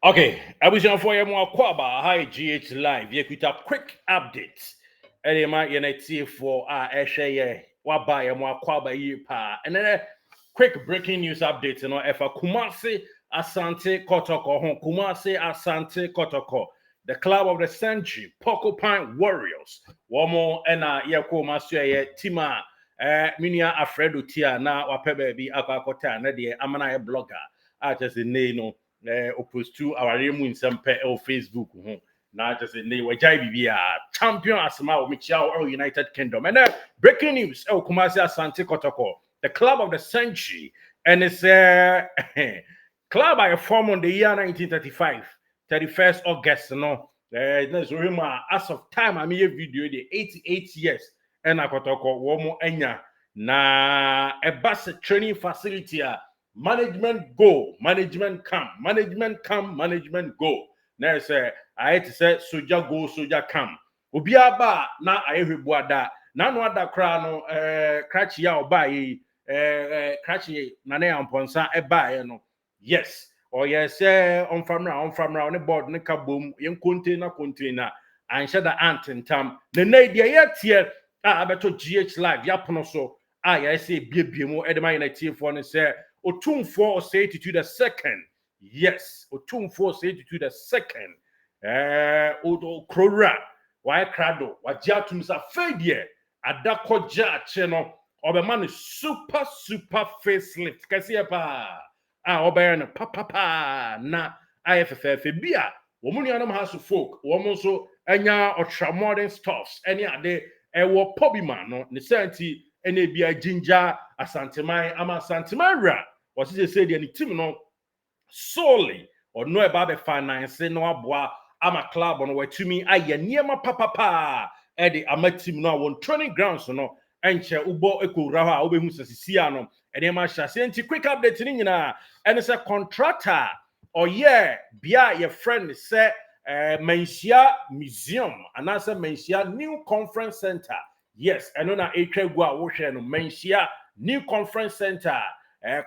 Okay, I was on for you more Kwaba Hi GH Live. You could have quick updates. And you might unity for Eshe what buy more Kwaba ye pa. And then quick breaking news updates. You know, if a Kumasi Asante Kotoko home Kumasi Asante Kotoko, the club of the century, Porcupine Warriors. One more and Yako Master Tima Minia Alfredo Tia na wapebe akakota na de amana blogger. I just name opposed to our remu in some Facebook now just in we jai bibia champion asma Michel or United Kingdom and breaking news Kumasi Asante Kotoko, the club of the century, and it's club I formed on the year 1935 31st August as of time I made a video the 88 years and Kotoko womo enya na a bus training facility management go, management come, management go. Now say I had to say soldier go, soldier come. Obiaba na ayehubuada na no ada kra no krachi ya obai krachi na ne amponsa eba no. Yes. Or yes on famra on board ne kabom yen container and shada ant and tam. The na dia yet here abeto GH live yapono so I say biebie edema United for ne say Otumfo say to the second. Yes, Otumfo say to the second. Odo Krora, why Crado, what Jatumsa Fadie, Adako Jachie no, Oberman is super facelift. Kasiapa, Oberan papa na IFFF Bia, Womunianum House of Folk, Womoso, Enya or modern stuffs, any other, Ewo Pobiman, no, Nisanti, any Bia Ginger, Asante Ama Santimara. Was it say the team no solely or no about the finance no aboa ama club on where to me aye niema papa e de ama team no won training grounds no enche ubo ekura ha obehu sisia no e de ma hya se quick update ni nyina and it's a contractor or yeah bia your friend say Mensia Museum and answer Mensia New Conference Center. Yes, I know na etwa gu a wo hwe no Mensia New Conference Center.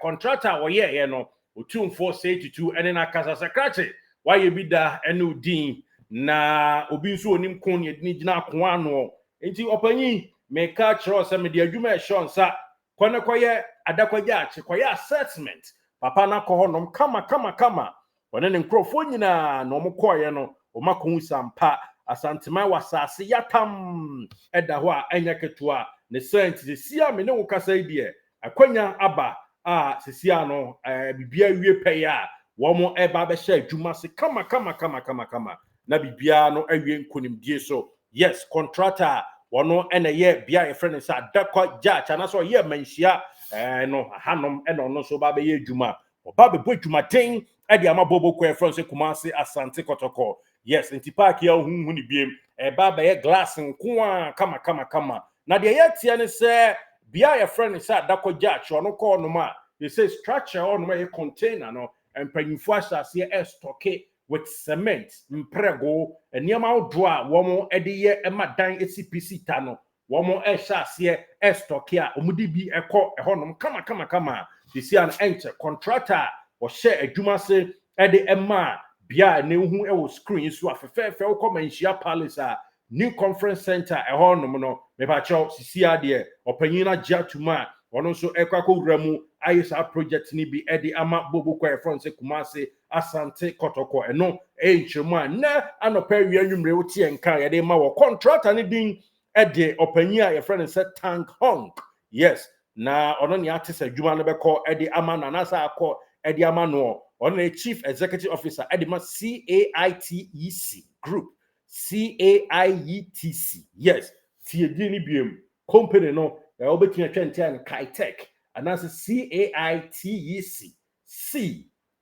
Contractor or yeah, no, Otumfo say to and then a casa sacrate. Why you be da enu din na obi nso onim kon ye ni gina ko ano. Enti opanyi me ka chro se me de adwuma e shon sa kwana koye Adako Jachie koye assessment. Papa na ko honom kama. One ne nkrofo nyina na omokoye no omakon sampa asantema wasase yatam eda ho a enya ketua ne senti sia me ne wo kasa idie akwanya aba sisia no bibia wie pɛ ya wo mo eba be hye adwuma se kama na bibia no awie nkonimdie so. Yes, contractor wono ene ye bia ye friend sa Adako Jachie na so ye manhia no hanom ene no so ba be ye adwuma oba be bo adwuma den edi ama bobo ko e friend se Kumasi Asante Kotoko. Yes, nti park ya hunhu ni biem eba be ye glass nko a kama na de ye tie ne se bia ye friend say Adako Jachie ono ko no ma they say structure on where container no empanyimfo asase e stocke with cement mprego eniama odo a wo ede ye emadan ECPC ta no wo asase e stocke a omudi bi ekọ ehonom kama they see an enter contractor or share adwuma se ede ema bia ne hu e wo screen so afefefe wo Manhyia Palace a New Conference Center ehonom no me ba cho sisi ade opanyina Jatuma ono so ekwakowura mu ayesa project ni bi ede ama bobo kwa front se Kumasi Asante Kotoko eno enchemu a na anopa wi anwumre wo tie nka ye de ma wo contractor ni din ede opanyi a ye friend se Tank Hong. Yes, na ono ni atisa adwuma no beko ede ama na na sa akọ ede ama no ono na chief executive officer ede ma CAITEC group CAIETC. Yes, tie di ni biem company no obetia twente an Kitech and that's CAITEC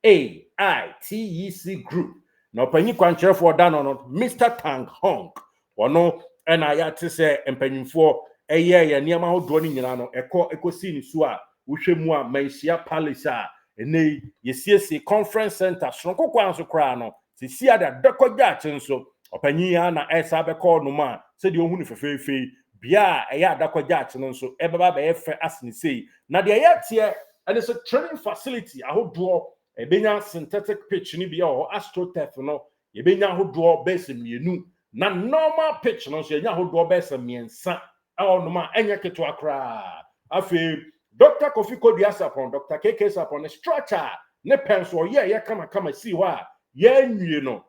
CAITEC group. Now panyi kwankyere for dan no Mr. Tank Hong wono na ya te se empanyimfo eye niam ahodo ni nyina no ekosi ni so a wohwemu a Manhyia Palace a ene yesiesi conference center sonko kwanso kra no sisi ada Adako Jachie nso opanyi ya na esa beko no ma se de ohunu fefefe bia eya Adako Jachie nso ebeba be efe asini sei na de eya tie and it's a training facility ahodo ebenya synthetic pitch ni bi o astroturf no ebenya hodo base mienu na normal pitch no so enya hodo base miensa no ma enye keto akra afi Dr. Kofi Kodiasapon Dr. KK Sapon structure ne penso ye kama si ho a ye nwie no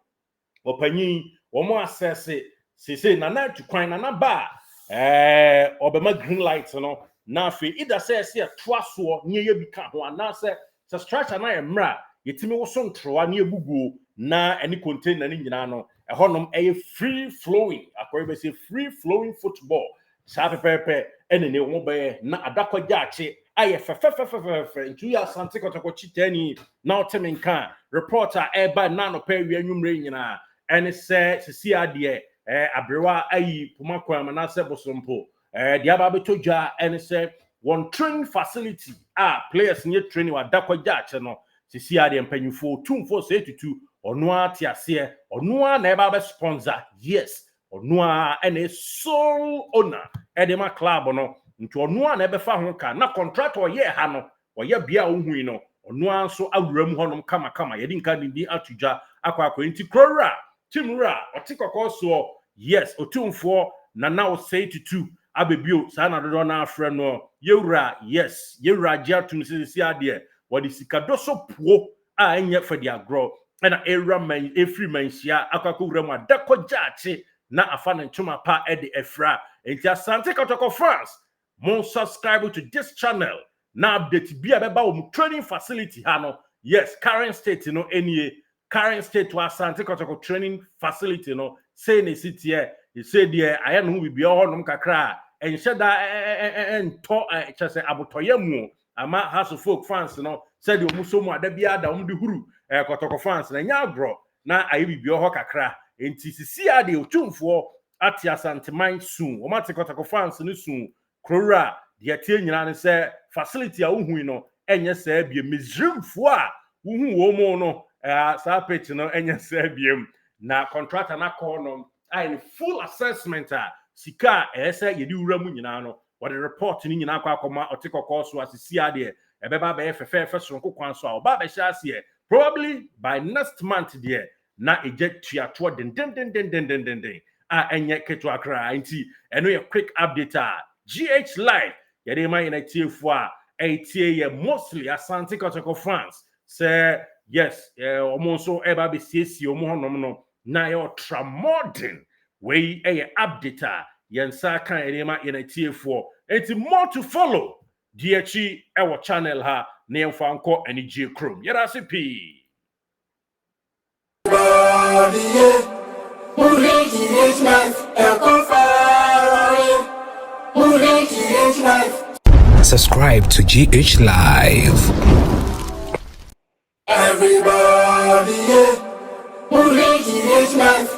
opanyin wo mo assess se na na tukwan na ba obema green light no na afi ida se toaso nye ye bi ka ho na se structure na emra yetimi wo so ntrowa na ebuguo na any container ni nyina no ehonom free flowing akori be say free flowing football sa pepepe ene ne wo be na Adako Jachie aye fe ntu ya Asante Kotoko chitani na otemenka reporter eba na no pe wi anwumre nyina ene se sisi ade abrewa ayi pomakwa ma na se bosompo dia ba betodwa ene se one training facility players nye training wa Adako Jachie no sisi ade mpanyufo tumfo se tutu ono atiase ono na eba be sponsor yes ono ene sole owner edema club no nti ono na ebe fa ho ka na contractor ye ha no oye bia ohui no ono anso awuram honom kama yedi nka bi atudwa akwa nti krora timura otikoko so yes otumfo na o say to abebio sa na dodo na afre no yewura yes yewura jiatum sisi ade wodi sikadoso puo enye fadi agro na era man efri manhia akwa wura mu Adako Jachie na afana ntuma pa ede efra enti Asante Kotoko France mon subscribe to this channel na update bia beba wo training facility ha no yes current state no enie current state to Asante Kotoko training facility no say ne city e say there aya no bibia honom kakra enhye da ento chese abotoyamu ama house of folk fans no said omu so mu ada bia da de huru Kotoko fans na nya agro na ayi bibia ho kakra enti sisi ade otumfo ati Asante man soon o mate Kotoko fans no soon krora de atie nyina ne se facility a uhu no enye se bia mizrimfo a uhu wo mu no sa pitch no enye se bia na contractor na call no in full assessment sika ese yedi wura mu nyina no what the report ni nyina akoma otikoko so asisi ade ebeba be fefe sonko kwan so a oba be sha ase probably by next month there na eject tuato den enye keto akra nti eno ye quick update GH Live yede man na tiefo etie ye mostly Asante Kotoko fans say yes omo so eba be siesie omo honom no na ye ultra modern we update yensa kan yede man na tiefo enti more to follow Jachie ewo channel ha na yemfa nko ani J Chrome yeda se p Subscribe to GH Live. Everybody, GH Live.